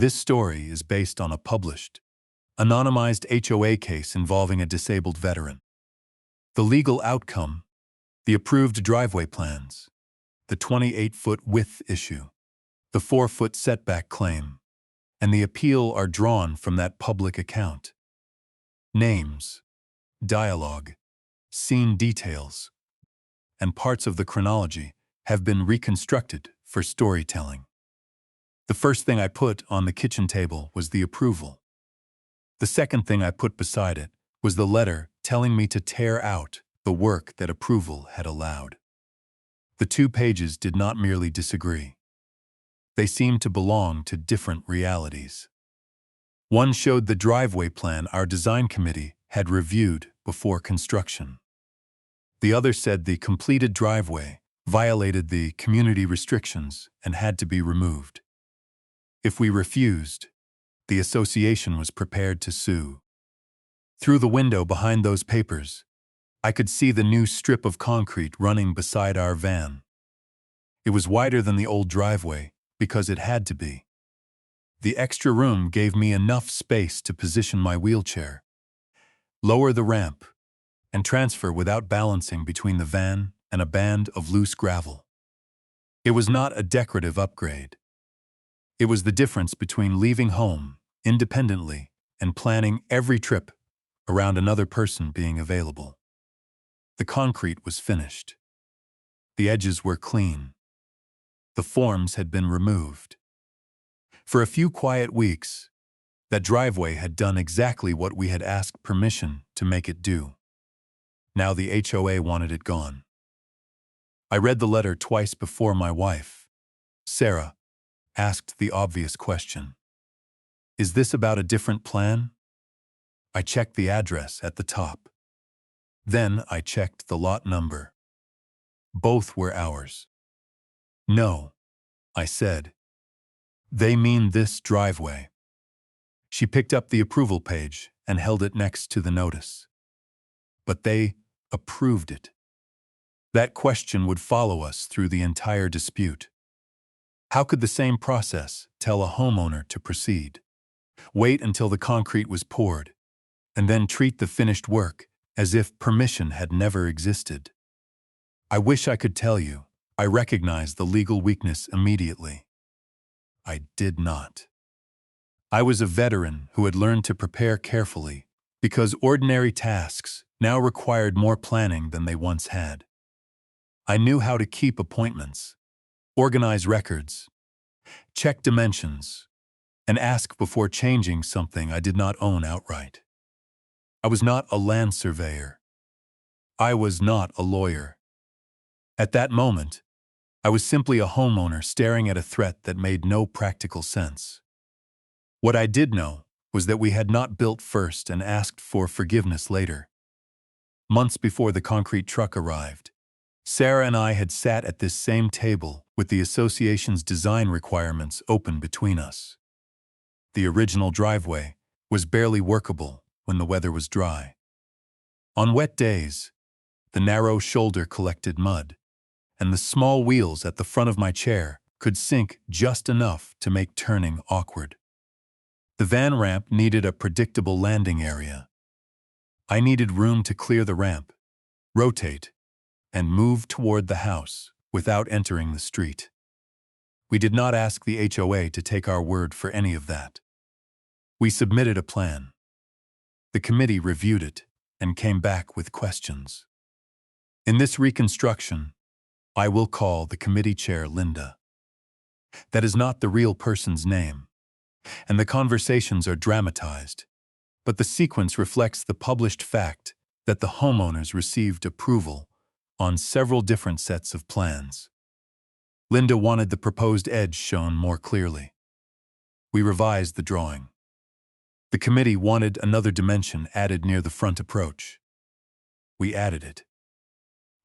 This story is based on a published, anonymized HOA case involving a disabled veteran. The legal outcome, the approved driveway plans, the 28-foot width issue, the 4-foot setback claim, and the appeal are drawn from that public account. Names, dialogue, scene details, and parts of the chronology have been reconstructed for storytelling. The first thing I put on the kitchen table was the approval. The second thing I put beside it was the letter telling me to tear out the work that approval had allowed. The 2 pages did not merely disagree. They seemed to belong to different realities. One showed the driveway plan our design committee had reviewed before construction. The other said the completed driveway violated the community restrictions and had to be removed. If we refused, the association was prepared to sue. Through the window behind those papers, I could see the new strip of concrete running beside our van. It was wider than the old driveway because it had to be. The extra room gave me enough space to position my wheelchair, lower the ramp, and transfer without balancing between the van and a band of loose gravel. It was not a decorative upgrade. It was the difference between leaving home independently and planning every trip around another person being available. The concrete was finished. The edges were clean. The forms had been removed. For a few quiet weeks, that driveway had done exactly what we had asked permission to make it do. Now the HOA wanted it gone. I read the letter twice before my wife, Sarah, asked the obvious question. Is this about a different plan? I checked the address at the top. Then I checked the lot number. Both were ours. No, I said. They mean this driveway. She picked up the approval page and held it next to the notice. But they approved it. That question would follow us through the entire dispute. How could the same process tell a homeowner to proceed, wait until the concrete was poured, and then treat the finished work as if permission had never existed? I wish I could tell you I recognized the legal weakness immediately. I did not. I was a veteran who had learned to prepare carefully because ordinary tasks now required more planning than they once had. I knew how to keep appointments, organize records, check dimensions, and ask before changing something I did not own outright. I was not a land surveyor. I was not a lawyer. At that moment, I was simply a homeowner staring at a threat that made no practical sense. What I did know was that we had not built first and asked for forgiveness later. Months before the concrete truck arrived, Sarah and I had sat at this same table with the association's design requirements open between us. The original driveway was barely workable when the weather was dry. On wet days, the narrow shoulder collected mud, and the small wheels at the front of my chair could sink just enough to make turning awkward. The van ramp needed a predictable landing area. I needed room to clear the ramp, rotate, and move toward the house without entering the street. We did not ask the HOA to take our word for any of that. We submitted a plan. The committee reviewed it and came back with questions. In this reconstruction, I will call the committee chair Linda. That is not the real person's name, and the conversations are dramatized, but the sequence reflects the published fact that the homeowners received approval on several different sets of plans. Linda wanted the proposed edge shown more clearly. We revised the drawing. The committee wanted another dimension added near the front approach. We added it.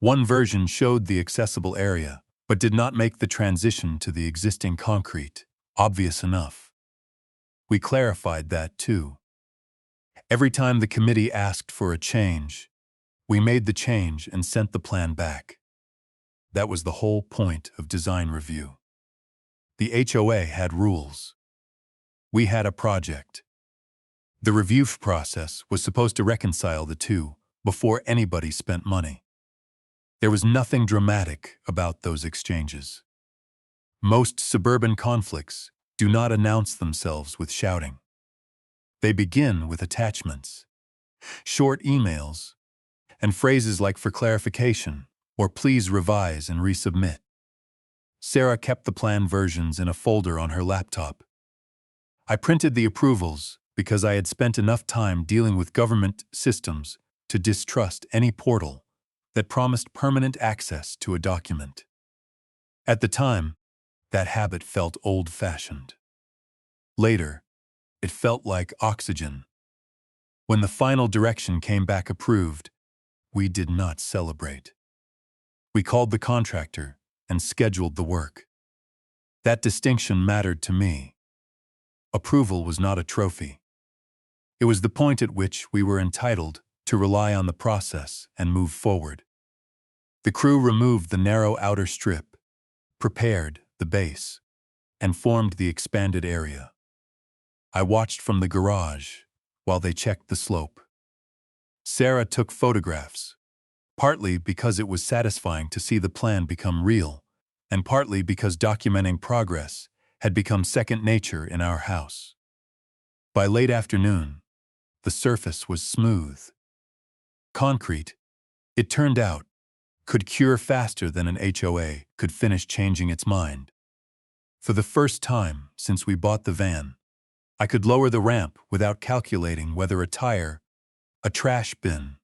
One version showed the accessible area, but did not make the transition to the existing concrete obvious enough. We clarified that too. Every time the committee asked for a change, we made the change and sent the plan back. That was the whole point of design review. The HOA had rules. We had a project. The review process was supposed to reconcile the two before anybody spent money. There was nothing dramatic about those exchanges. Most suburban conflicts do not announce themselves with shouting. They begin with attachments, short emails, and phrases like "for clarification" or "please revise and resubmit." Sarah kept the plan versions in a folder on her laptop. I printed the approvals because I had spent enough time dealing with government systems to distrust any portal that promised permanent access to a document. At the time, that habit felt old-fashioned. Later, it felt like oxygen. When the final direction came back approved, we did not celebrate. We called the contractor and scheduled the work. That distinction mattered to me. Approval was not a trophy. It was the point at which we were entitled to rely on the process and move forward. The crew removed the narrow outer strip, prepared the base, and formed the expanded area. I watched from the garage while they checked the slope. Sarah took photographs, partly because it was satisfying to see the plan become real, and partly because documenting progress had become second nature in our house. By late afternoon, the surface was smooth. Concrete, it turned out, could cure faster than an HOA could finish changing its mind. For the first time since we bought the van, I could lower the ramp without calculating whether a tire, a trash bin,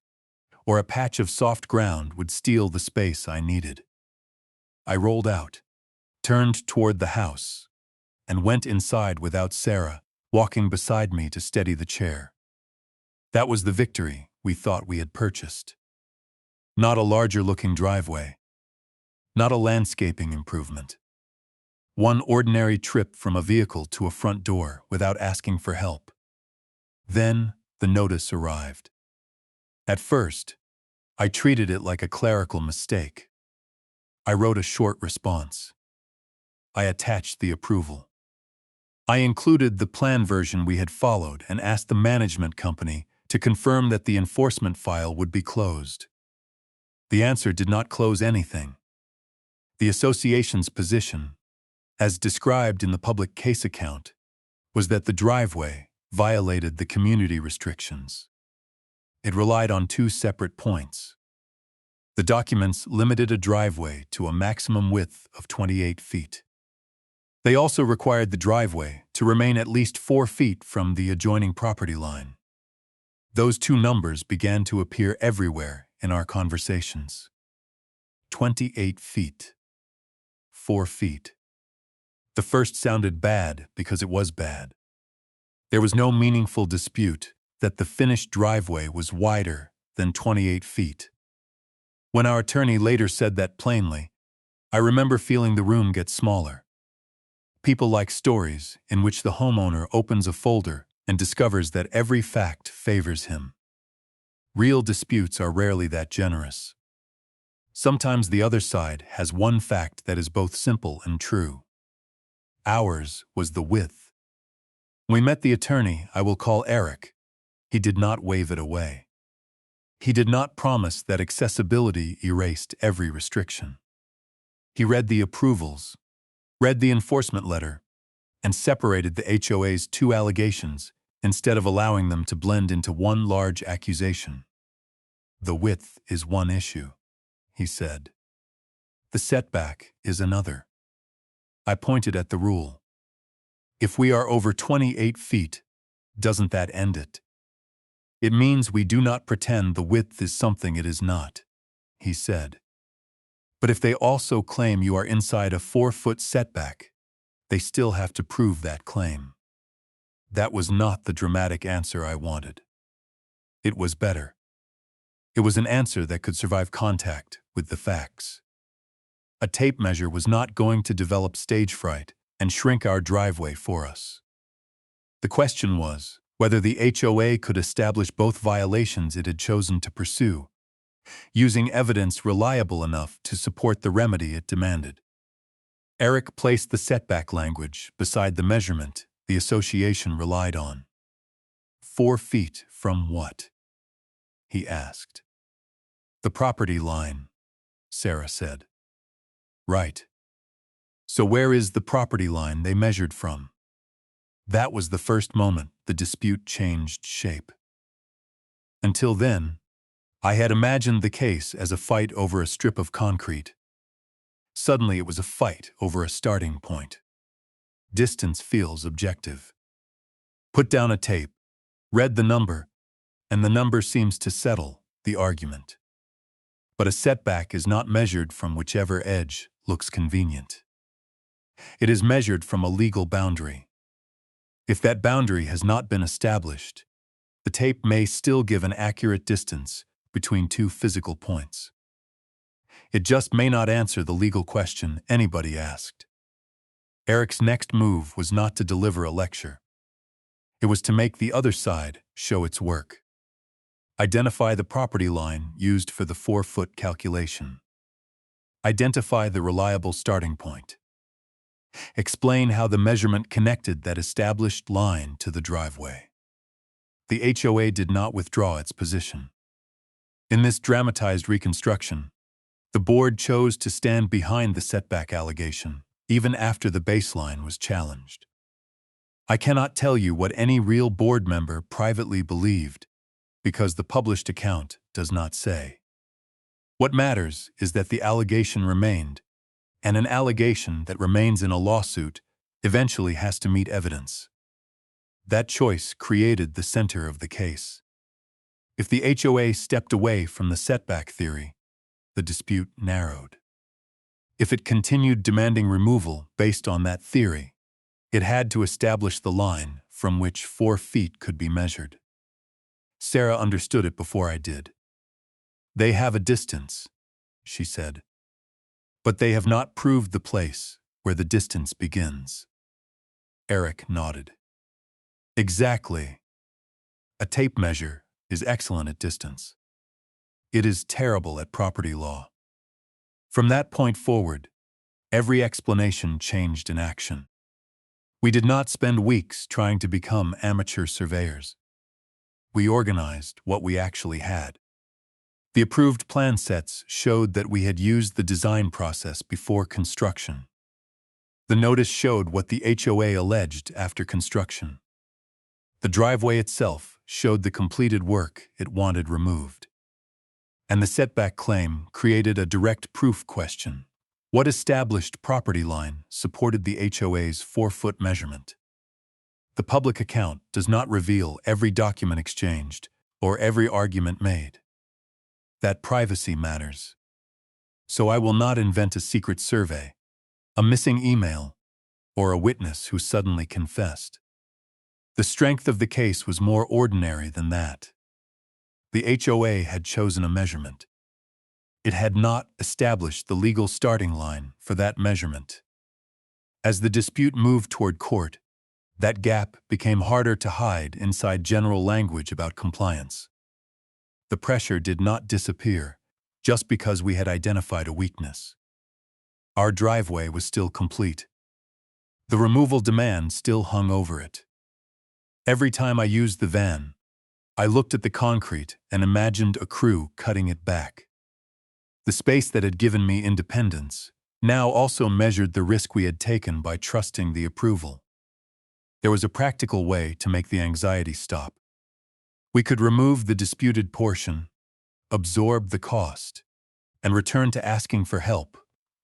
or a patch of soft ground would steal the space I needed. I rolled out, turned toward the house, and went inside without Sarah walking beside me to steady the chair. That was the victory we thought we had purchased. Not a larger-looking driveway. Not a landscaping improvement. One ordinary trip from a vehicle to a front door without asking for help. Then the notice arrived. At first, I treated it like a clerical mistake. I wrote a short response. I attached the approval. I included the plan version we had followed and asked the management company to confirm that the enforcement file would be closed. The answer did not close anything. The association's position, as described in the public case account, was that the driveway violated the community restrictions. It relied on two separate points. The documents limited a driveway to a maximum width of 28 feet. They also required the driveway to remain at least 4 feet from the adjoining property line. Those two numbers began to appear everywhere in our conversations. 28 feet. 4 feet. The first sounded bad because it was bad. There was no meaningful dispute that the finished driveway was wider than 28 feet. When our attorney later said that plainly, I remember feeling the room get smaller. People like stories in which the homeowner opens a folder and discovers that every fact favors him. Real disputes are rarely that generous. Sometimes the other side has one fact that is both simple and true. Ours was the width. When we met the attorney I will call Eric, he did not wave it away. He did not promise that accessibility erased every restriction. He read the approvals, read the enforcement letter, and separated the HOA's two allegations instead of allowing them to blend into one large accusation. The width is one issue, he said. The setback is another. I pointed at the rule. If we are over 28 feet, doesn't that end it? It means we do not pretend the width is something it is not, he said. But if they also claim you are inside a 4-foot setback, they still have to prove that claim. That was not the dramatic answer I wanted. It was better. It was an answer that could survive contact with the facts. A tape measure was not going to develop stage fright and shrink our driveway for us. The question was whether the HOA could establish both violations it had chosen to pursue, using evidence reliable enough to support the remedy it demanded. Eric placed the setback language beside the measurement the association relied on. 4 feet from what? He asked. The property line, Sarah said. Right. So where is the property line they measured from? That was the first moment the dispute changed shape. Until then, I had imagined the case as a fight over a strip of concrete. Suddenly it was a fight over a starting point. Distance feels objective. Put down a tape, read the number, and the number seems to settle the argument. But a setback is not measured from whichever edge looks convenient. It is measured from a legal boundary. If that boundary has not been established, the tape may still give an accurate distance between 2 physical points. It just may not answer the legal question anybody asked. Eric's next move was not to deliver a lecture. It was to make the other side show its work. Identify the property line used for the 4-foot calculation. Identify the reliable starting point. Explain how the measurement connected that established line to the driveway. The HOA did not withdraw its position. In this dramatized reconstruction, the board chose to stand behind the setback allegation, even after the baseline was challenged. I cannot tell you what any real board member privately believed, because the published account does not say. What matters is that the allegation remained, and an allegation that remains in a lawsuit eventually has to meet evidence. That choice created the center of the case. If the HOA stepped away from the setback theory, the dispute narrowed. If it continued demanding removal based on that theory, it had to establish the line from which 4 feet could be measured. Sarah understood it before I did. They have a distance, she said, but they have not proved the place where the distance begins. Eric nodded. Exactly. A tape measure is excellent at distance. It is terrible at property law. From that point forward, every explanation changed in action. We did not spend weeks trying to become amateur surveyors. We organized what we actually had. The approved plan sets showed that we had used the design process before construction. The notice showed what the HOA alleged after construction. The driveway itself showed the completed work it wanted removed. And the setback claim created a direct proof question. What established property line supported the HOA's 4-foot measurement? The public account does not reveal every document exchanged or every argument made. That privacy matters. So I will not invent a secret survey, a missing email, or a witness who suddenly confessed. The strength of the case was more ordinary than that. The HOA had chosen a measurement. It had not established the legal starting line for that measurement. As the dispute moved toward court, that gap became harder to hide inside general language about compliance. The pressure did not disappear just because we had identified a weakness. Our driveway was still complete. The removal demand still hung over it. Every time I used the van, I looked at the concrete and imagined a crew cutting it back. The space that had given me independence now also measured the risk we had taken by trusting the approval. There was a practical way to make the anxiety stop. We could remove the disputed portion, absorb the cost, and return to asking for help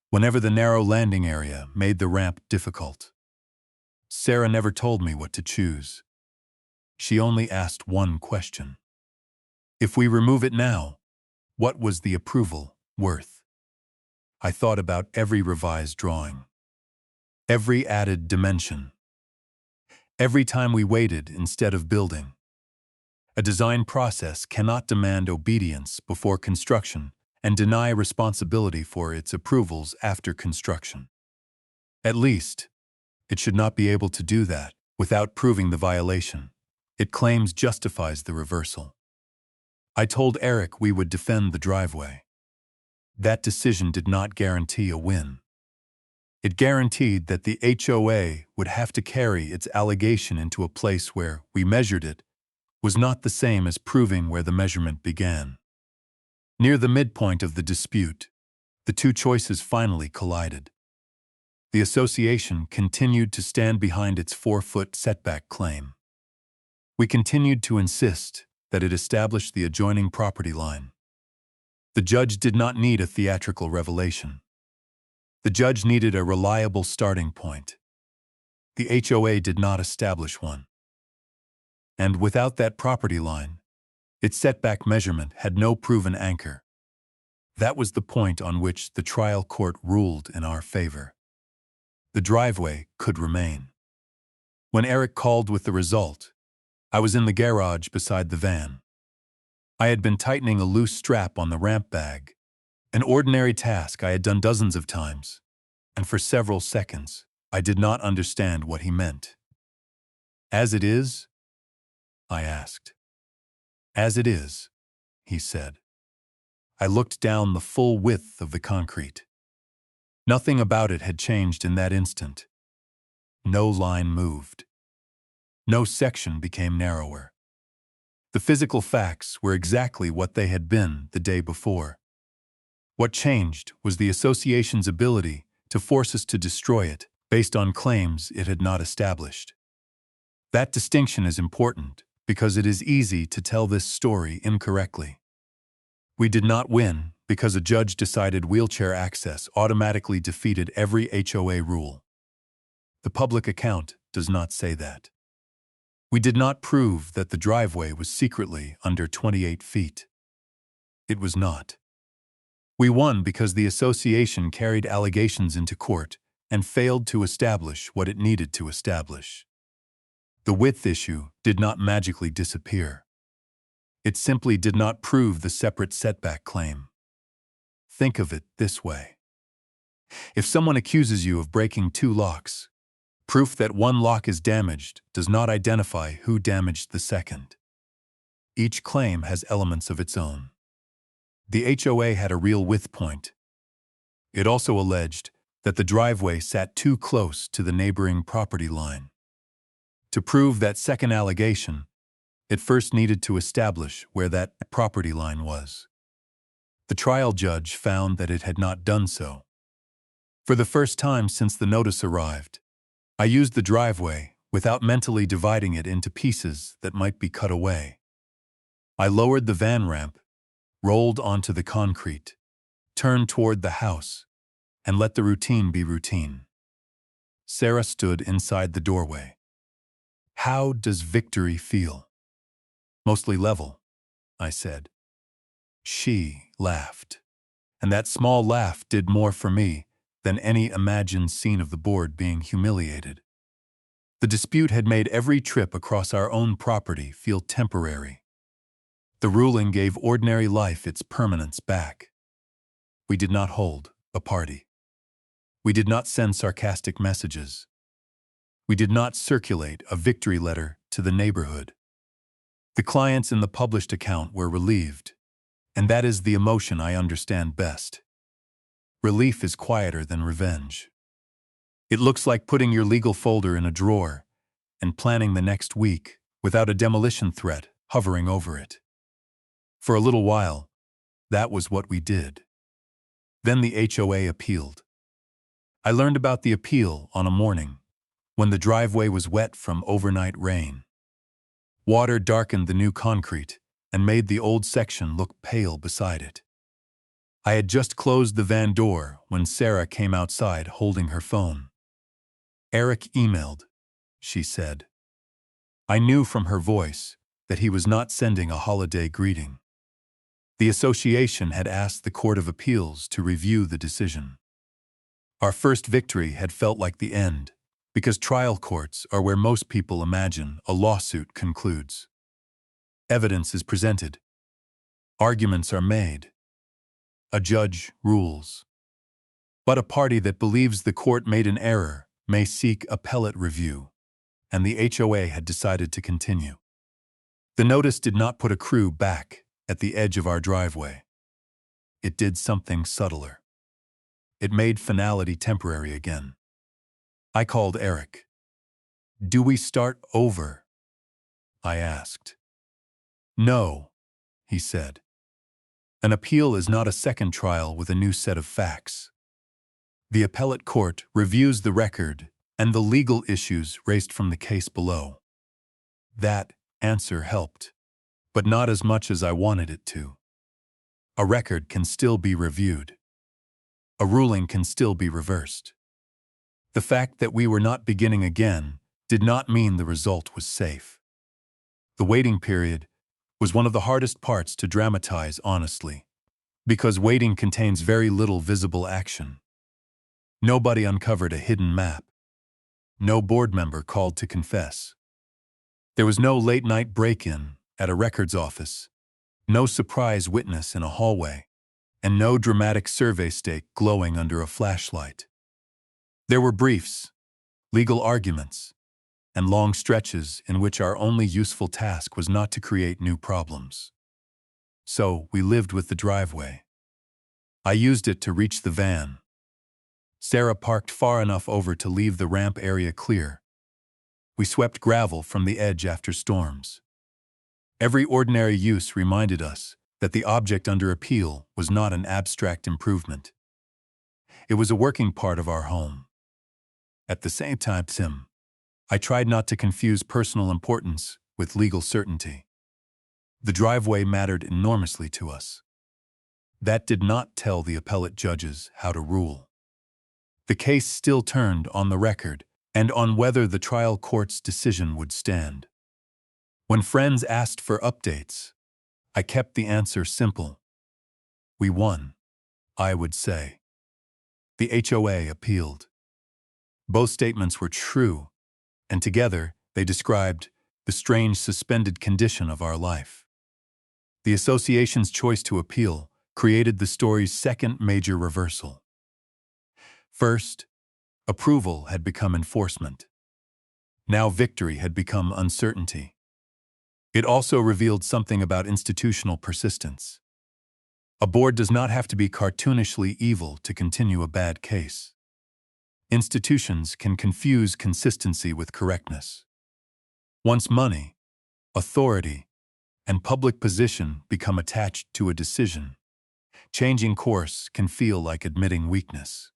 whenever the narrow landing area made the ramp difficult. Sarah never told me what to choose. She only asked one question. If we remove it now, what was the approval worth? I thought about every revised drawing, every added dimension, every time we waited instead of building. A design process cannot demand obedience before construction and deny responsibility for its approvals after construction. At least, it should not be able to do that without proving the violation it claims justifies the reversal. I told Eric we would defend the driveway. That decision did not guarantee a win. It guaranteed that the HOA would have to carry its allegation into a place where we measured it was not the same as proving where the measurement began. Near the midpoint of the dispute, the two choices finally collided. The association continued to stand behind its 4-foot setback claim. We continued to insist that it established the adjoining property line. The judge did not need a theatrical revelation. The judge needed a reliable starting point. The HOA did not establish one. And without that property line, its setback measurement had no proven anchor. That was the point on which the trial court ruled in our favor. The driveway could remain. When Eric called with the result, I was in the garage beside the van. I had been tightening a loose strap on the ramp bag, an ordinary task I had done dozens of times, and for several seconds, I did not understand what he meant. "As it is?" I asked. "As it is," he said. I looked down the full width of the concrete. Nothing about it had changed in that instant. No line moved. No section became narrower. The physical facts were exactly what they had been the day before. What changed was the association's ability to force us to destroy it based on claims it had not established. That distinction is important because it is easy to tell this story incorrectly. We did not win because a judge decided wheelchair access automatically defeated every HOA rule. The public account does not say that. We did not prove that the driveway was secretly under 28 feet. It was not. We won because the association carried allegations into court and failed to establish what it needed to establish. The width issue did not magically disappear. It simply did not prove the separate setback claim. Think of it this way. If someone accuses you of breaking 2 locks, proof that one lock is damaged does not identify who damaged the second. Each claim has elements of its own. The HOA had a real width point. It also alleged that the driveway sat too close to the neighboring property line. To prove that second allegation, it first needed to establish where that property line was. The trial judge found that it had not done so. For the first time since the notice arrived, I used the driveway without mentally dividing it into pieces that might be cut away. I lowered the van ramp, rolled onto the concrete, turned toward the house, and let the routine be routine. Sarah stood inside the doorway. "How does victory feel?" "Mostly level," I said. She laughed, and that small laugh did more for me than any imagined scene of the board being humiliated. The dispute had made every trip across our own property feel temporary. The ruling gave ordinary life its permanence back. We did not hold a party. We did not send sarcastic messages. We did not circulate a victory letter to the neighborhood. The clients in the published account were relieved, and that is the emotion I understand best. Relief is quieter than revenge. It looks like putting your legal folder in a drawer and planning the next week without a demolition threat hovering over it. For a little while, that was what we did. Then the HOA appealed. I learned about the appeal on a morning when the driveway was wet from overnight rain. Water darkened the new concrete and made the old section look pale beside it. I had just closed the van door when Sarah came outside holding her phone. "Eric emailed," she said. I knew from her voice that he was not sending a holiday greeting. The association had asked the Court of Appeals to review the decision. Our first victory had felt like the end, because trial courts are where most people imagine a lawsuit concludes. Evidence is presented. Arguments are made. A judge rules. But a party that believes the court made an error may seek appellate review, and the HOA had decided to continue. The notice did not put a crew back at the edge of our driveway. It did something subtler. It made finality temporary again. I called Eric. "Do we start over?" I asked. "No," he said. "An appeal is not a second trial with a new set of facts. The appellate court reviews the record and the legal issues raised from the case below." That answer helped, but not as much as I wanted it to. A record can still be reviewed. A ruling can still be reversed. The fact that we were not beginning again did not mean the result was safe. The waiting period was one of the hardest parts to dramatize honestly, because waiting contains very little visible action. Nobody uncovered a hidden map. No board member called to confess. There was no late-night break-in at a records office, no surprise witness in a hallway, and no dramatic survey stake glowing under a flashlight. There were briefs, legal arguments, and long stretches in which our only useful task was not to create new problems. So we lived with the driveway. I used it to reach the van. Sarah parked far enough over to leave the ramp area clear. We swept gravel from the edge after storms. Every ordinary use reminded us that the object under appeal was not an abstract improvement. It was a working part of our home. At the same time, I tried not to confuse personal importance with legal certainty. The driveway mattered enormously to us. That did not tell the appellate judges how to rule. The case still turned on the record and on whether the trial court's decision would stand. When friends asked for updates, I kept the answer simple. We won, I would say. The HOA appealed. Both statements were true, and together they described the strange suspended condition of our life. The association's choice to appeal created the story's second major reversal. First, approval had become enforcement. Now victory had become uncertainty. It also revealed something about institutional persistence. A board does not have to be cartoonishly evil to continue a bad case. Institutions can confuse consistency with correctness. Once money, authority, and public position become attached to a decision, changing course can feel like admitting weakness.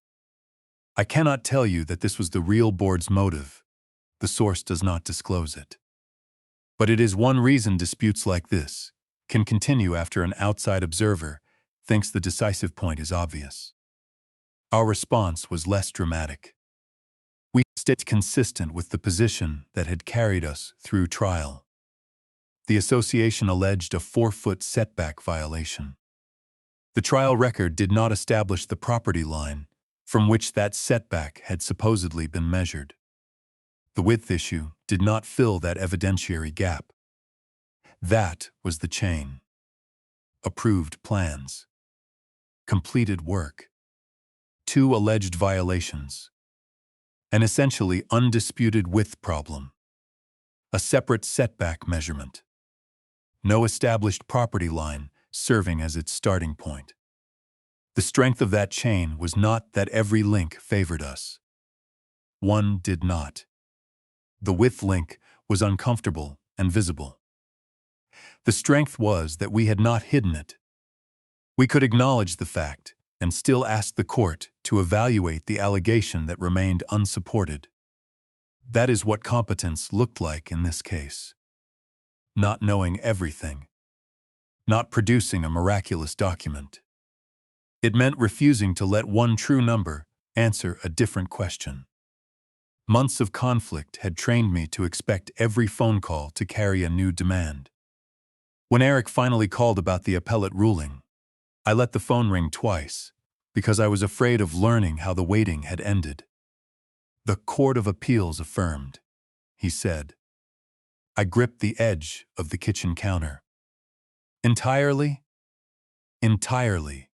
I cannot tell you that this was the real board's motive. The source does not disclose it. But it is one reason disputes like this can continue after an outside observer thinks the decisive point is obvious. Our response was less dramatic. We stayed consistent with the position that had carried us through trial. The association alleged a 4-foot setback violation. The trial record did not establish the property line from which that setback had supposedly been measured. The width issue did not fill that evidentiary gap. That was the chain. Approved plans. Completed work. 2 alleged violations. An essentially undisputed width problem. A separate setback measurement. No established property line serving as its starting point. The strength of that chain was not that every link favored us. One did not. The width link was uncomfortable and visible. The strength was that we had not hidden it. We could acknowledge the fact and still ask the court to evaluate the allegation that remained unsupported. That is what competence looked like in this case. Not knowing everything. Not producing a miraculous document. It meant refusing to let one true number answer a different question. Months of conflict had trained me to expect every phone call to carry a new demand. When Eric finally called about the appellate ruling, I let the phone ring twice because I was afraid of learning how the waiting had ended. "The Court of Appeals affirmed," he said. I gripped the edge of the kitchen counter. Entirely? Entirely.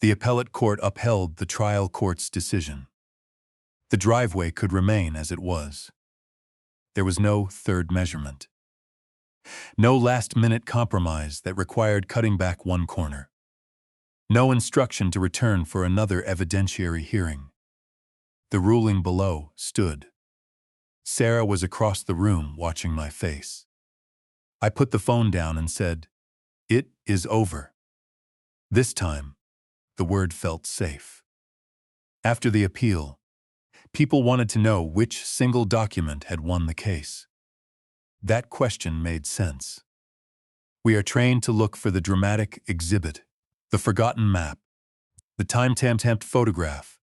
The appellate court upheld the trial court's decision. The driveway could remain as it was. There was no third measurement. No last-minute compromise that required cutting back one corner. No instruction to return for another evidentiary hearing. The ruling below stood. Sarah was across the room watching my face. I put the phone down and said, "It is over." This time, the word felt safe. After the appeal, people wanted to know which single document had won the case. That question made sense. We are trained to look for the dramatic exhibit, the forgotten map, the time-stamped photograph,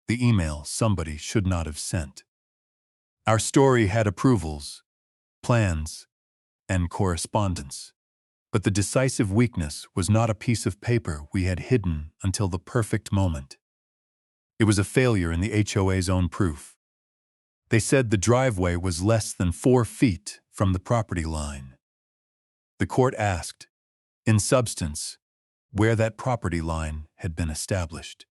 the email somebody should not have sent. Our story had approvals, plans, and correspondence. But the decisive weakness was not a piece of paper we had hidden until the perfect moment. It was a failure in the HOA's own proof. They said the driveway was less than 4 feet from the property line. The court asked, in substance, where that property line had been established.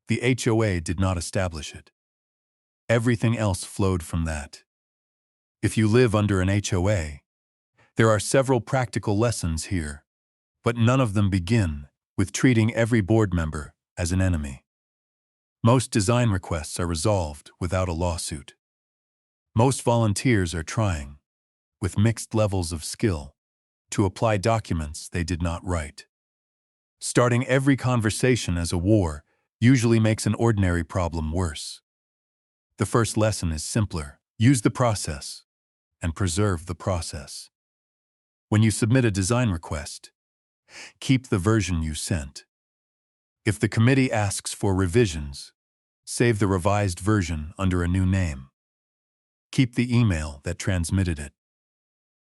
The HOA did not establish it. Everything else flowed from that. If you live under an HOA, there are several practical lessons here, but none of them begin with treating every board member as an enemy. Most design requests are resolved without a lawsuit. Most volunteers are trying, with mixed levels of skill, to apply documents they did not write. Starting every conversation as a war usually makes an ordinary problem worse. The first lesson is simpler: use the process and preserve the process. When you submit a design request, keep the version you sent. If the committee asks for revisions, save the revised version under a new name. Keep the email that transmitted it.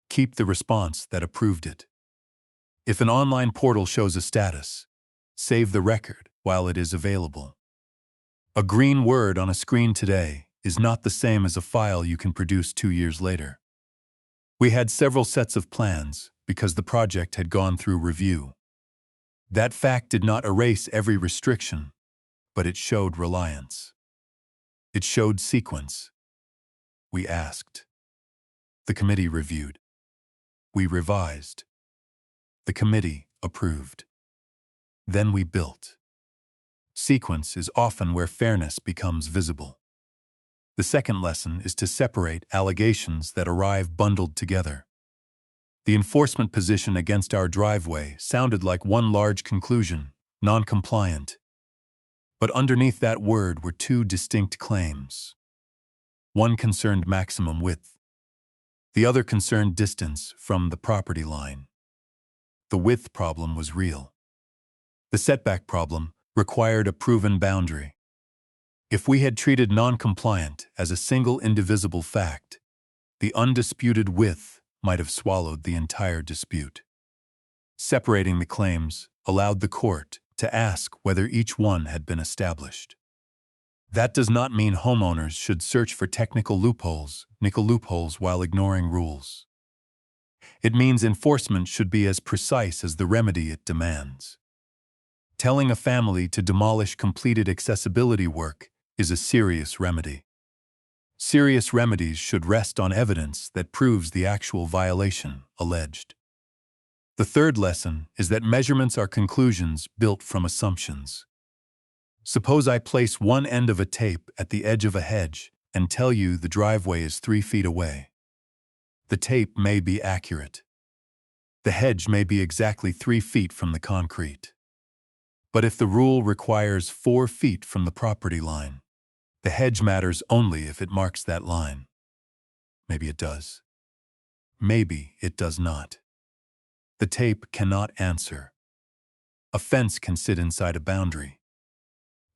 Keep the response that approved it. If an online portal shows a status, save the record while it is available. A green word on a screen today is not the same as a file you can produce 2 years later. We had several sets of plans because the project had gone through review. That fact did not erase every restriction, but it showed reliance. It showed sequence. We asked. The committee reviewed. We revised. The committee approved. Then we built. Sequence is often where fairness becomes visible. The second lesson is to separate allegations that arrive bundled together. The enforcement position against our driveway sounded like one large conclusion, non-compliant. But underneath that word were 2 distinct claims. One concerned maximum width. The other concerned distance from the property line. The width problem was real. The setback problem required a proven boundary. If we had treated non-compliant as a single indivisible fact, the undisputed width might have swallowed the entire dispute. Separating the claims allowed the court to ask whether each one had been established. That does not mean homeowners should search for technical loopholes while ignoring rules. It means enforcement should be as precise as the remedy it demands. Telling a family to demolish completed accessibility work is a serious remedy. Serious remedies should rest on evidence that proves the actual violation alleged. The third lesson is that measurements are conclusions built from assumptions. Suppose I place one end of a tape at the edge of a hedge and tell you the driveway is 3 feet away. The tape may be accurate. The hedge may be exactly 3 feet from the concrete. But if the rule requires 4 feet from the property line, the hedge matters only if it marks that line. Maybe it does. Maybe it does not. The tape cannot answer. A fence can sit inside a boundary.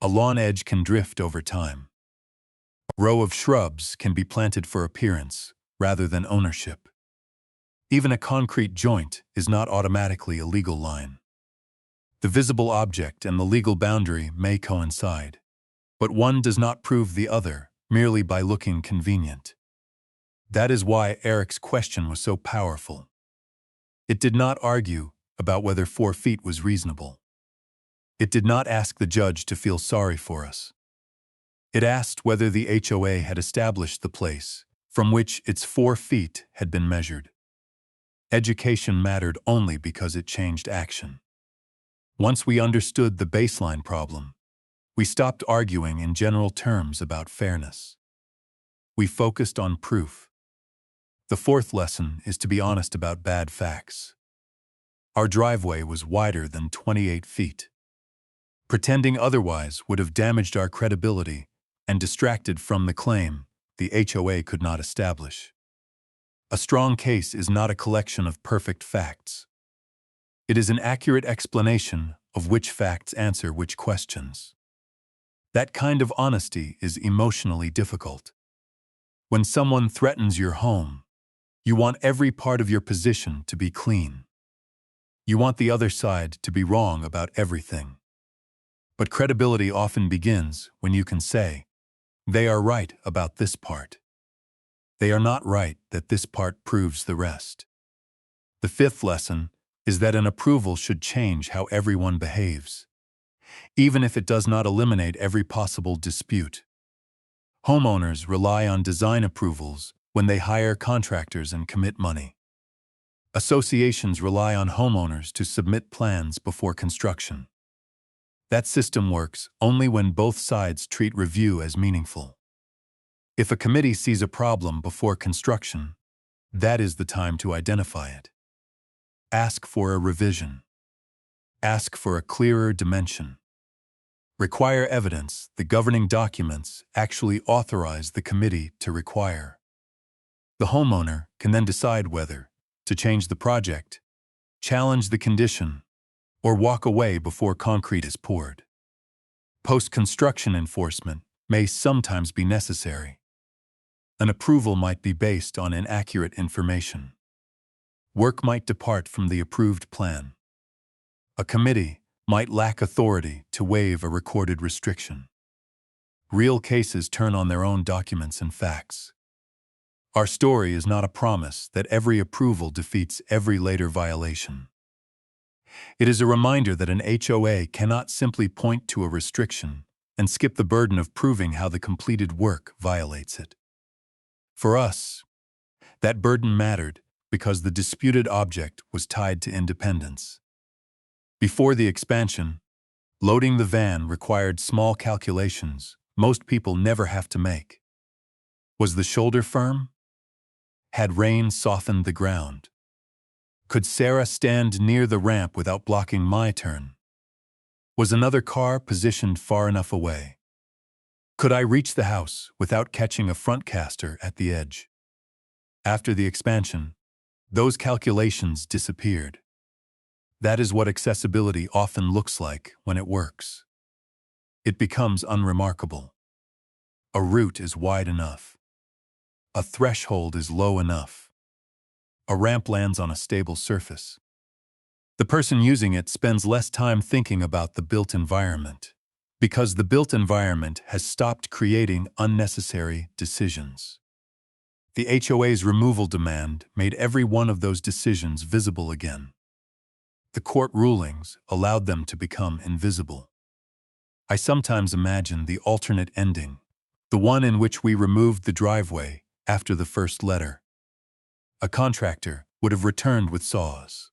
A lawn edge can drift over time. A row of shrubs can be planted for appearance rather than ownership. Even a concrete joint is not automatically a legal line. The visible object and the legal boundary may coincide, but one does not prove the other merely by looking convenient. That is why Eric's question was so powerful. It did not argue about whether 4 feet was reasonable. It did not ask the judge to feel sorry for us. It asked whether the HOA had established the place from which its 4 feet had been measured. Education mattered only because it changed action. Once we understood the baseline problem, we stopped arguing in general terms about fairness. We focused on proof. The fourth lesson is to be honest about bad facts. Our driveway was wider than 28 feet. Pretending otherwise would have damaged our credibility and distracted from the claim the HOA could not establish. A strong case is not a collection of perfect facts. It is an accurate explanation of which facts answer which questions. That kind of honesty is emotionally difficult. When someone threatens your home, you want every part of your position to be clean. You want the other side to be wrong about everything. But credibility often begins when you can say, "They are right about this part. They are not right that this part proves the rest." The fifth lesson is that an approval should change how everyone behaves, even if it does not eliminate every possible dispute. Homeowners rely on design approvals when they hire contractors and commit money. Associations rely on homeowners to submit plans before construction. That system works only when both sides treat review as meaningful. If a committee sees a problem before construction, that is the time to identify it. Ask for a revision. Ask for a clearer dimension. Require evidence the governing documents actually authorize the committee to require. The homeowner can then decide whether to change the project, challenge the condition, or walk away before concrete is poured. Post-construction enforcement may sometimes be necessary. An approval might be based on inaccurate information. Work might depart from the approved plan. A committee might lack authority to waive a recorded restriction. Real cases turn on their own documents and facts. Our story is not a promise that every approval defeats every later violation. It is a reminder that an HOA cannot simply point to a restriction and skip the burden of proving how the completed work violates it. For us, that burden mattered because the disputed object was tied to independence. Before the expansion, loading the van required small calculations most people never have to make. Was the shoulder firm? Had rain softened the ground? Could Sarah stand near the ramp without blocking my turn? Was another car positioned far enough away? Could I reach the house without catching a front caster at the edge? After the expansion, those calculations disappeared. That is what accessibility often looks like when it works. It becomes unremarkable. A route is wide enough. A threshold is low enough. A ramp lands on a stable surface. The person using it spends less time thinking about the built environment, because the built environment has stopped creating unnecessary decisions. The HOA's removal demand made every one of those decisions visible again. The court rulings allowed them to become invisible. I sometimes imagine the alternate ending, the one in which we removed the driveway after the first letter. A contractor would have returned with saws.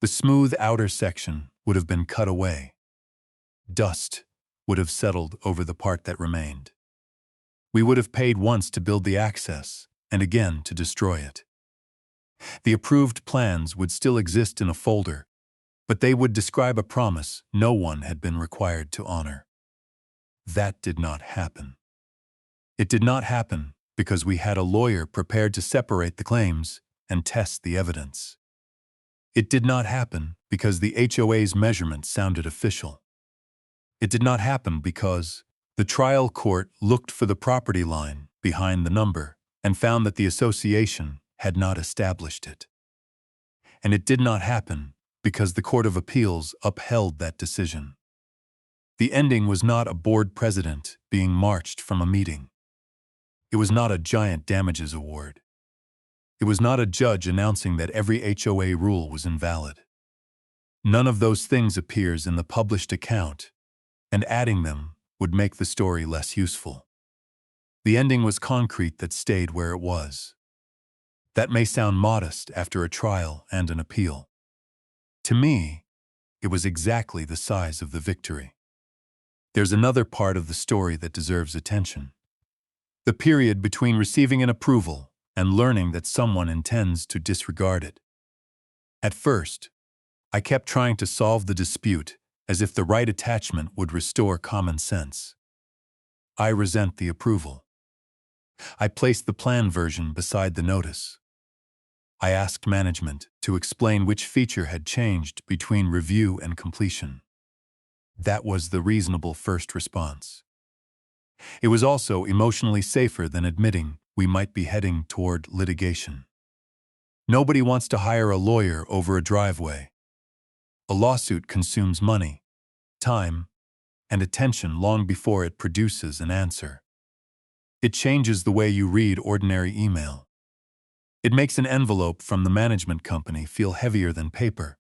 The smooth outer section would have been cut away. Dust would have settled over the part that remained. We would have paid once to build the access and again to destroy it. The approved plans would still exist in a folder, but they would describe a promise no one had been required to honor. That did not happen. It did not happen because we had a lawyer prepared to separate the claims and test the evidence. It did not happen because the HOA's measurements sounded official. It did not happen because the trial court looked for the property line behind the number and found that the association had not established it. And it did not happen because the Court of Appeals upheld that decision. The ending was not a board president being marched from a meeting. It was not a giant damages award. It was not a judge announcing that every HOA rule was invalid. None of those things appears in the published account, and adding them would make the story less useful. The ending was concrete that stayed where it was. That may sound modest after a trial and an appeal. To me, It was exactly the size of the victory. There's another part of the story that deserves attention. The period between receiving an approval and learning that someone intends to disregard it. At first, I kept trying to solve the dispute as if the right attachment would restore common sense. I resent the approval. I placed the plan version beside the notice. I asked management to explain which feature had changed between review and completion. That was the reasonable first response. It was also emotionally safer than admitting we might be heading toward litigation. Nobody wants to hire a lawyer over a driveway. A lawsuit consumes money, time, and attention long before it produces an answer. It changes the way you read ordinary email. It makes an envelope from the management company feel heavier than paper.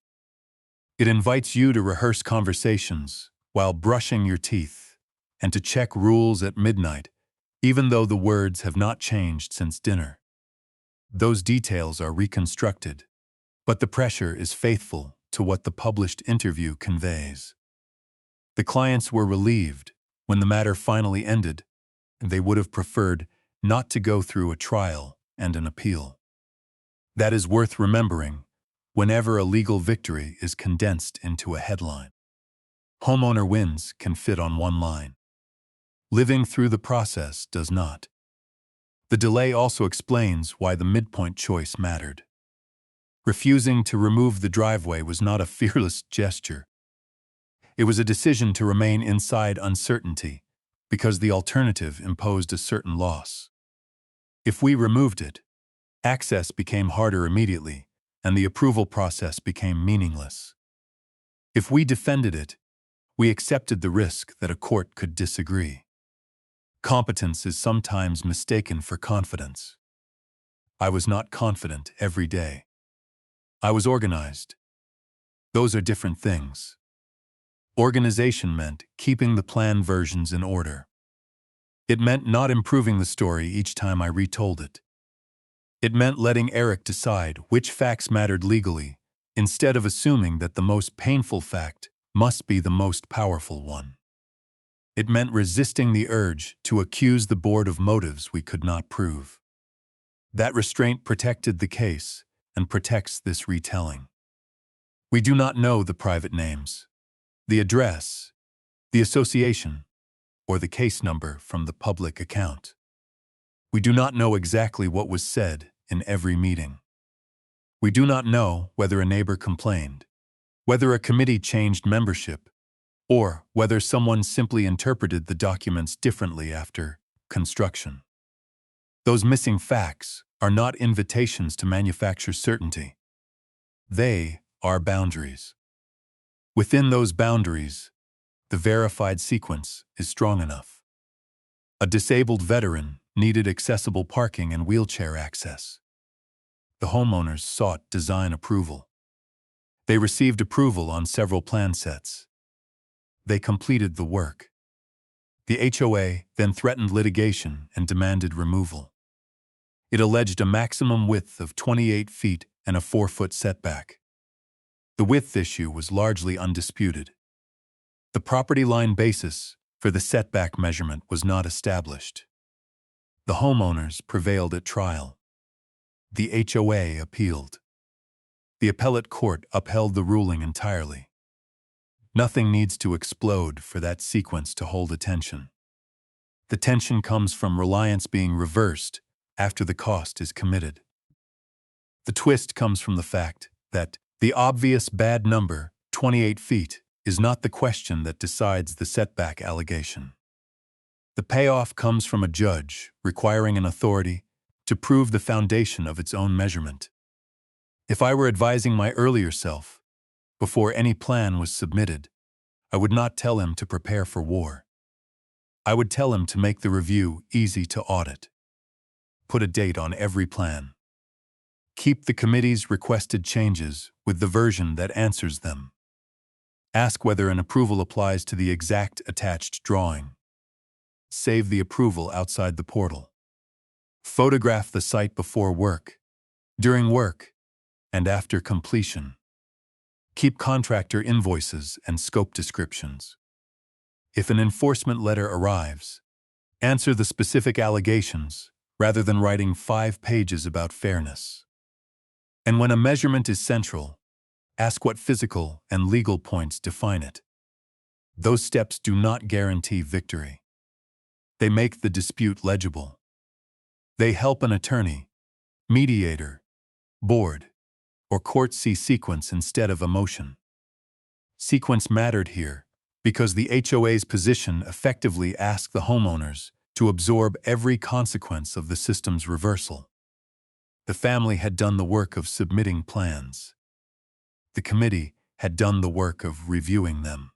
It invites you to rehearse conversations while brushing your teeth and to check rules at midnight, even though the words have not changed since dinner. Those details are reconstructed, but the pressure is faithful to what the published interview conveys. The clients were relieved when the matter finally ended, and they would have preferred not to go through a trial and an appeal. That is worth remembering whenever a legal victory is condensed into a headline. Homeowner wins can fit on one line. Living through the process does not. The delay also explains why the midpoint choice mattered. Refusing to remove the driveway was not a fearless gesture. It was a decision to remain inside uncertainty because the alternative imposed a certain loss. If we removed it, access became harder immediately, and the approval process became meaningless. If we defended it, we accepted the risk that a court could disagree. Competence is sometimes mistaken for confidence. I was not confident every day. I was organized. Those are different things. Organization meant keeping the plan versions in order. It meant not improving the story each time I retold it. It meant letting Eric decide which facts mattered legally, instead of assuming that the most painful fact must be the most powerful one. It meant resisting the urge to accuse the board of motives we could not prove. That restraint protected the case and protects this retelling. We do not know the private names, the address, the association, or the case number from the public account. We do not know exactly what was said in every meeting. We do not know whether a neighbor complained, whether a committee changed membership, or whether someone simply interpreted the documents differently after construction. Those missing facts are not invitations to manufacture certainty. They are boundaries. Within those boundaries, the verified sequence is strong enough. A disabled veteran needed accessible parking and wheelchair access. The homeowners sought design approval. They received approval on several plan sets. They completed the work. The HOA then threatened litigation and demanded removal. It alleged a maximum width of 28 feet and a 4-foot setback. The width issue was largely undisputed. The property line basis for the setback measurement was not established. The homeowners prevailed at trial. The HOA appealed. The appellate court upheld the ruling entirely. Nothing needs to explode for that sequence to hold attention. The tension comes from reliance being reversed after the cost is committed. The twist comes from the fact that the obvious bad number, 28 feet, is not the question that decides the setback allegation. The payoff comes from a judge requiring an authority to prove the foundation of its own measurement. If I were advising my earlier self, before any plan was submitted, I would not tell him to prepare for war. I would tell him to make the review easy to audit. Put a date on every plan. Keep the committee's requested changes with the version that answers them. Ask whether an approval applies to the exact attached drawing. Save the approval outside the portal. Photograph the site before work, during work, and after completion. Keep contractor invoices and scope descriptions. If an enforcement letter arrives, answer the specific allegations rather than writing 5 pages about fairness. And when a measurement is central, ask what physical and legal points define it. Those steps do not guarantee victory. They make the dispute legible. They help an attorney, mediator, board, or court see sequence instead of emotion. Sequence mattered here because the HOA's position effectively asked the homeowners to absorb every consequence of the system's reversal. The family had done the work of submitting plans. The committee had done the work of reviewing them.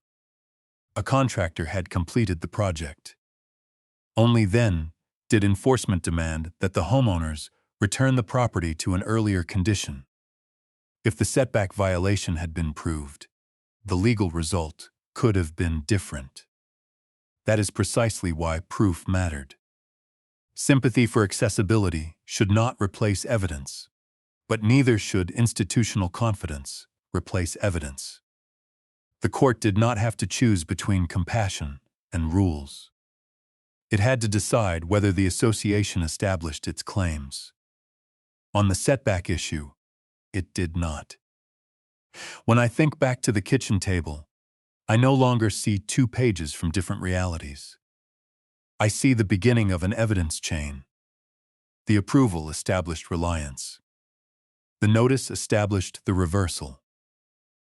A contractor had completed the project. Only then did enforcement demand that the homeowners return the property to an earlier condition. If the setback violation had been proved, the legal result could have been different. That is precisely why proof mattered. Sympathy for accessibility should not replace evidence, but neither should institutional confidence replace evidence. The court did not have to choose between compassion and rules. It had to decide whether the association established its claims. On the setback issue, it did not. When I think back to the kitchen table, I no longer see 2 pages from different realities. I see the beginning of an evidence chain. The approval established reliance. The notice established the reversal.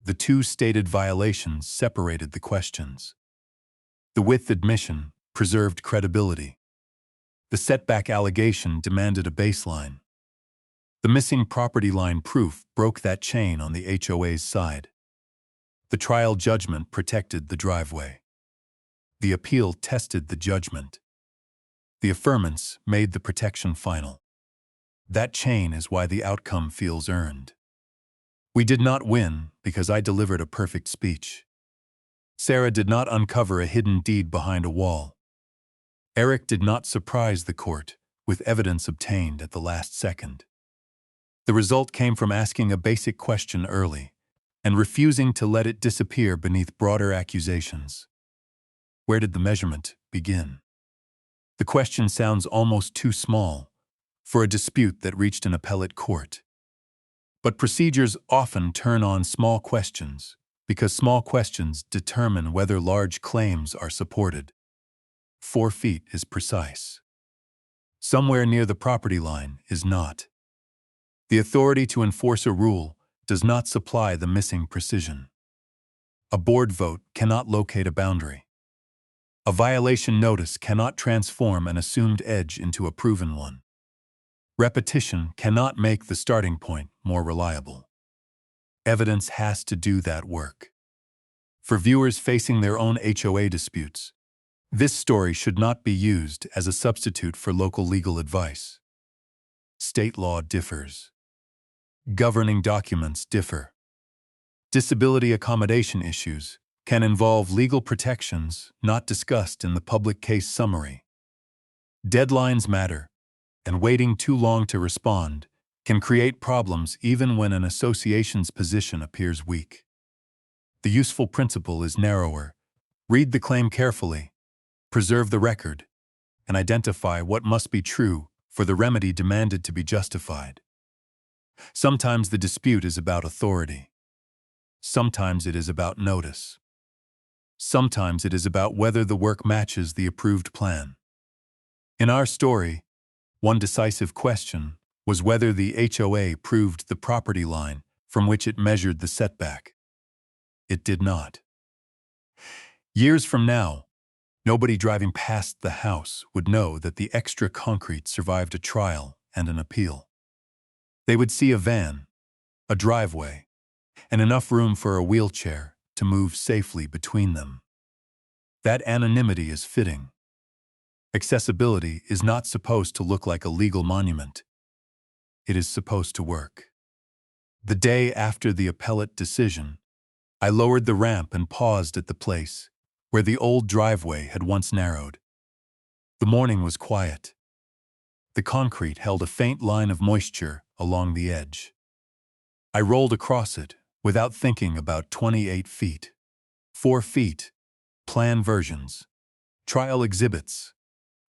The 2 stated violations separated the questions. The width admission preserved credibility. The setback allegation demanded a baseline. The missing property line proof broke that chain on the HOA's side. The trial judgment protected the driveway. The appeal tested the judgment. The affirmance made the protection final. That chain is why the outcome feels earned. We did not win because I delivered a perfect speech. Sarah did not uncover a hidden deed behind a wall. Eric did not surprise the court with evidence obtained at the last second. The result came from asking a basic question early and refusing to let it disappear beneath broader accusations. Where did the measurement begin? The question sounds almost too small for a dispute that reached an appellate court. But procedures often turn on small questions because small questions determine whether large claims are supported. 4 feet is precise. Somewhere near the property line is not. The authority to enforce a rule does not supply the missing precision. A board vote cannot locate a boundary. A violation notice cannot transform an assumed edge into a proven one. Repetition cannot make the starting point more reliable. Evidence has to do that work. For viewers facing their own HOA disputes, this story should not be used as a substitute for local legal advice. State law differs. Governing documents differ. Disability accommodation issues can involve legal protections not discussed in the public case summary. Deadlines matter, and waiting too long to respond can create problems even when an association's position appears weak. The useful principle is narrower. Read the claim carefully, preserve the record, and identify what must be true for the remedy demanded to be justified. Sometimes the dispute is about authority. Sometimes it is about notice. Sometimes it is about whether the work matches the approved plan. In our story, one decisive question was whether the HOA proved the property line from which it measured the setback. It did not. Years from now, nobody driving past the house would know that the extra concrete survived a trial and an appeal. They would see a van, a driveway, and enough room for a wheelchair to move safely between them. That anonymity is fitting. Accessibility is not supposed to look like a legal monument. It is supposed to work. The day after the appellate decision, I lowered the ramp and paused at the place where the old driveway had once narrowed. The morning was quiet. The concrete held a faint line of moisture along the edge. I rolled across it without thinking about 28 feet, 4 feet, plan versions, trial exhibits,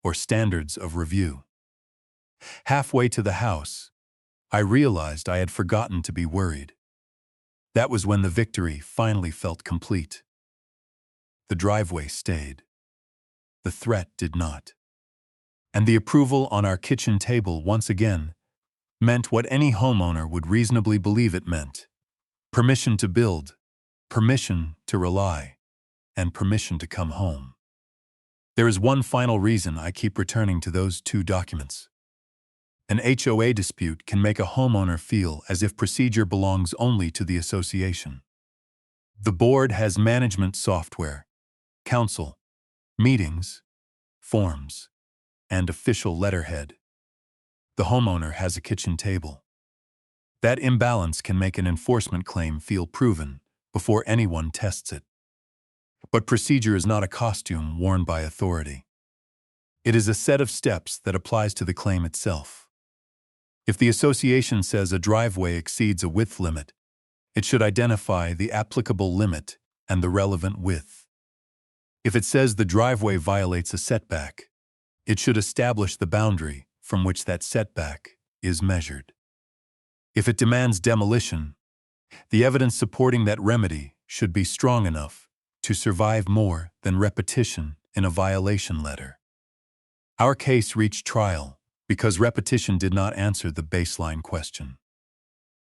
or standards of review. Halfway to the house, I realized I had forgotten to be worried. That was when the victory finally felt complete. The driveway stayed. The threat did not. And the approval on our kitchen table once again meant what any homeowner would reasonably believe it meant: permission to build, permission to rely, and permission to come home. There is one final reason I keep returning to those two documents. An HOA dispute can make a homeowner feel as if procedure belongs only to the association. The board has management software, council, meetings, forms, and official letterhead. The homeowner has a kitchen table. That imbalance can make an enforcement claim feel proven before anyone tests it. But procedure is not a costume worn by authority. It is a set of steps that applies to the claim itself. If the association says a driveway exceeds a width limit, it should identify the applicable limit and the relevant width. If it says the driveway violates a setback, it should establish the boundary from which that setback is measured. If it demands demolition, the evidence supporting that remedy should be strong enough to survive more than repetition in a violation letter. Our case reached trial because repetition did not answer the baseline question.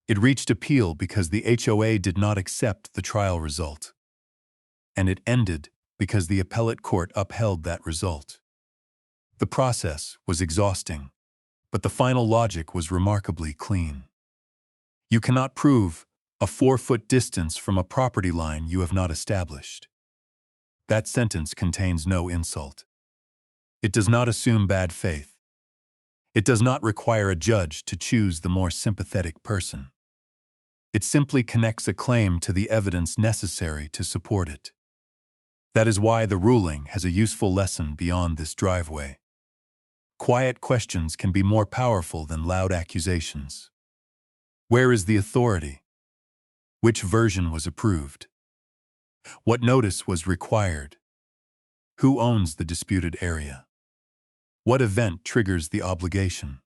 It reached appeal because the HOA did not accept the trial result. And it ended because the appellate court upheld that result. The process was exhausting, but the final logic was remarkably clean. You cannot prove a 4-foot distance from a property line you have not established. That sentence contains no insult. It does not assume bad faith. It does not require a judge to choose the more sympathetic person. It simply connects a claim to the evidence necessary to support it. That is why the ruling has a useful lesson beyond this driveway. Quiet questions can be more powerful than loud accusations. Where is the authority? Which version was approved? What notice was required? Who owns the disputed area? What event triggers the obligation?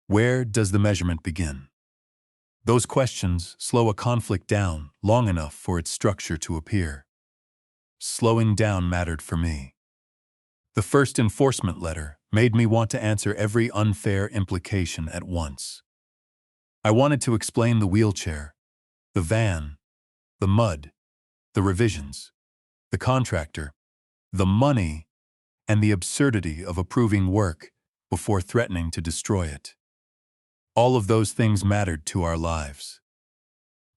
Where does the measurement begin? Those questions slow a conflict down long enough for its structure to appear. Slowing down mattered for me. The first enforcement letter made me want to answer every unfair implication at once. I wanted to explain the wheelchair, the van, the mud, the revisions, the contractor, the money, and the absurdity of approving work before threatening to destroy it. All of those things mattered to our lives.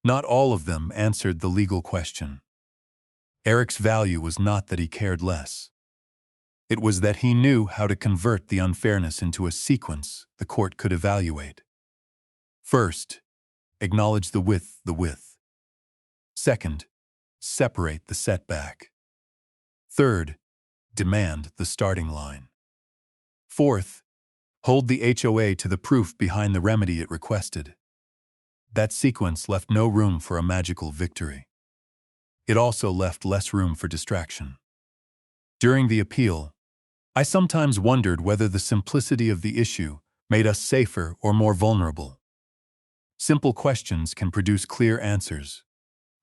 Not all of them answered the legal question. Eric's value was not that he cared less. It was that he knew how to convert the unfairness into a sequence the court could evaluate. First, acknowledge the width. Second, separate the setback. Third, demand the starting line. Fourth, hold the HOA to the proof behind the remedy it requested. That sequence left no room for a magical victory. It also left less room for distraction. During the appeal, I sometimes wondered whether the simplicity of the issue made us safer or more vulnerable. Simple questions can produce clear answers,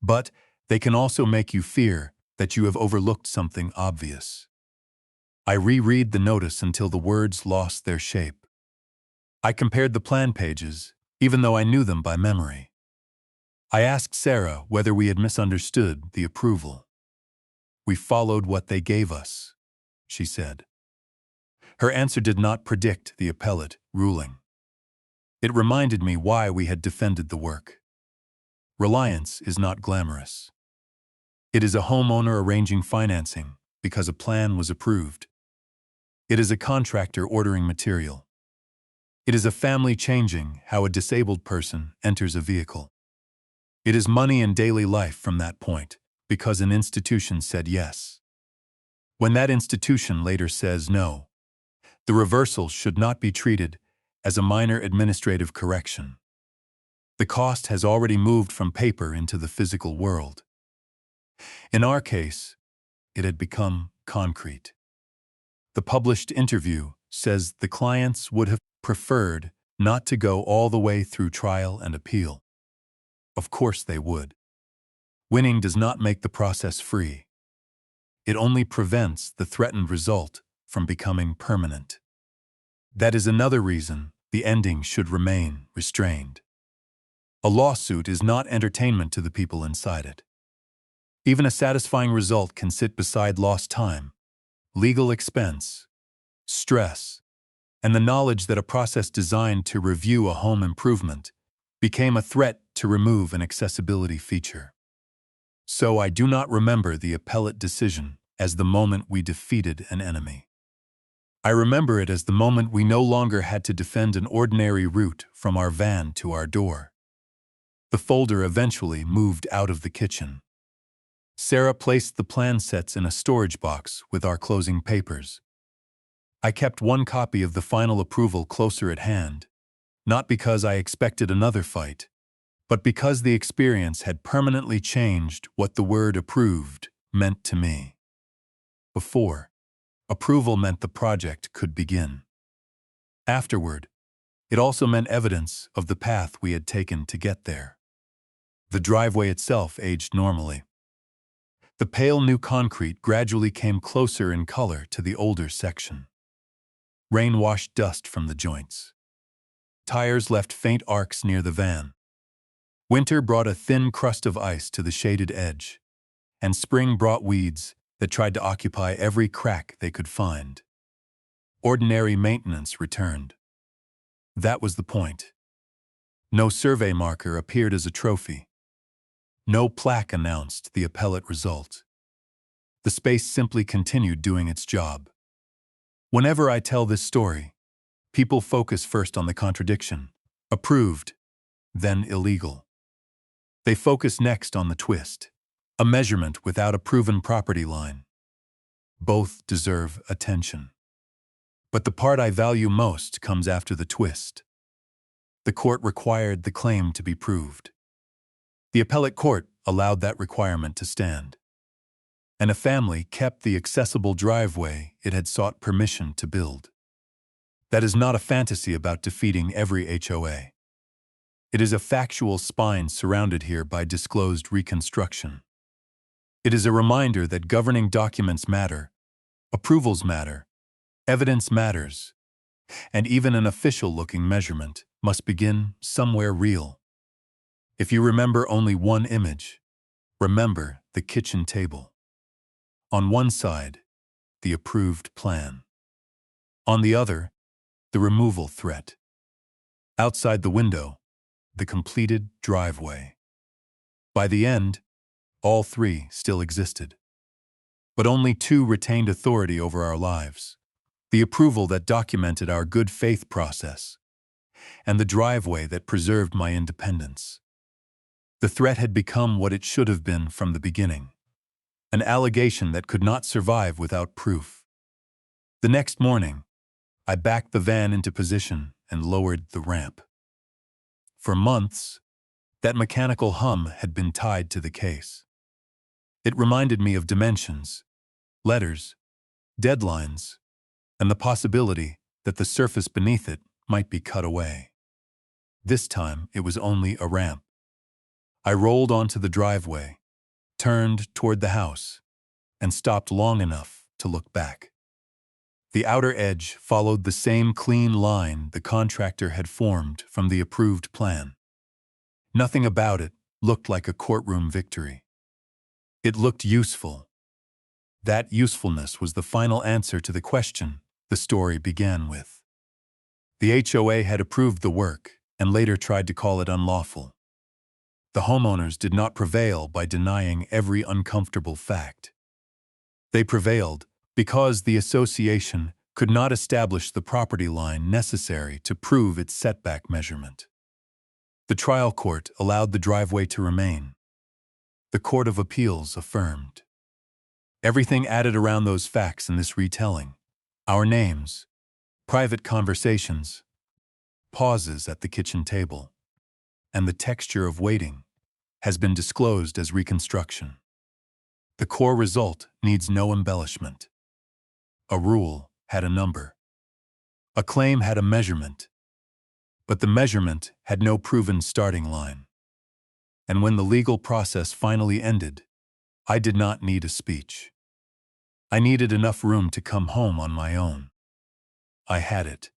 but they can also make you fear that you have overlooked something obvious. I reread the notice until the words lost their shape. I compared the plan pages, even though I knew them by memory. I asked Sarah whether we had misunderstood the approval. "We followed what they gave us," she said. Her answer did not predict the appellate ruling. It reminded me why we had defended the work. Reliance is not glamorous. It is a homeowner arranging financing because a plan was approved. It is a contractor ordering material. It is a family changing how a disabled person enters a vehicle. It is money in daily life from that point because an institution said yes. When that institution later says no, the reversal should not be treated as a minor administrative correction. The cost has already moved from paper into the physical world. In our case, it had become concrete. The published interview says the clients would have preferred not to go all the way through trial and appeal. Of course they would. Winning does not make the process free. It only prevents the threatened result from becoming permanent. That is another reason the ending should remain restrained. A lawsuit is not entertainment to the people inside it. Even a satisfying result can sit beside lost time, legal expense, stress, and the knowledge that a process designed to review a home improvement became a threat to remove an accessibility feature. So I do not remember the appellate decision as the moment we defeated an enemy. I remember it as the moment we no longer had to defend an ordinary route from our van to our door. The folder eventually moved out of the kitchen. Sarah placed the plan sets in a storage box with our closing papers. I kept one copy of the final approval closer at hand, not because I expected another fight, but because the experience had permanently changed what the word approved meant to me. Before, approval meant the project could begin. Afterward, it also meant evidence of the path we had taken to get there. The driveway itself aged normally. The pale new concrete gradually came closer in color to the older section. Rain washed dust from the joints. Tires left faint arcs near the van. Winter brought a thin crust of ice to the shaded edge, and spring brought weeds that tried to occupy every crack they could find. Ordinary maintenance returned. That was the point. No survey marker appeared as a trophy. No plaque announced the appellate result. The space simply continued doing its job. Whenever I tell this story, people focus first on the contradiction, approved, then illegal. They focus next on the twist, a measurement without a proven property line. Both deserve attention. But the part I value most comes after the twist. The court required the claim to be proved. The appellate court allowed that requirement to stand. And a family kept the accessible driveway it had sought permission to build. That is not a fantasy about defeating every HOA. It is a factual spine surrounded here by disclosed reconstruction. It is a reminder that governing documents matter, approvals matter, evidence matters, and even an official-looking measurement must begin somewhere real. If you remember only one image, remember the kitchen table. On one side, the approved plan. On the other, the removal threat. Outside the window, the completed driveway. By the end, all three still existed. But only two retained authority over our lives: the approval that documented our good faith process, and the driveway that preserved my independence. The threat had become what it should have been from the beginning: an allegation that could not survive without proof. The next morning, I backed the van into position and lowered the ramp. For months, that mechanical hum had been tied to the case. It reminded me of dimensions, letters, deadlines, and the possibility that the surface beneath it might be cut away. This time, it was only a ramp. I rolled onto the driveway, turned toward the house, and stopped long enough to look back. The outer edge followed the same clean line the contractor had formed from the approved plan. Nothing about it looked like a courtroom victory. It looked useful. That usefulness was the final answer to the question the story began with. The HOA had approved the work and later tried to call it unlawful. The homeowners did not prevail by denying every uncomfortable fact. They prevailed because the association could not establish the property line necessary to prove its setback measurement. The trial court allowed the driveway to remain. The Court of Appeals affirmed. Everything added around those facts in this retelling: our names, private conversations, pauses at the kitchen table, and the texture of waiting has been disclosed as reconstruction. The core result needs no embellishment. A rule had a number. A claim had a measurement. But the measurement had no proven starting line. And when the legal process finally ended, I did not need a speech. I needed enough room to come home on my own. I had it.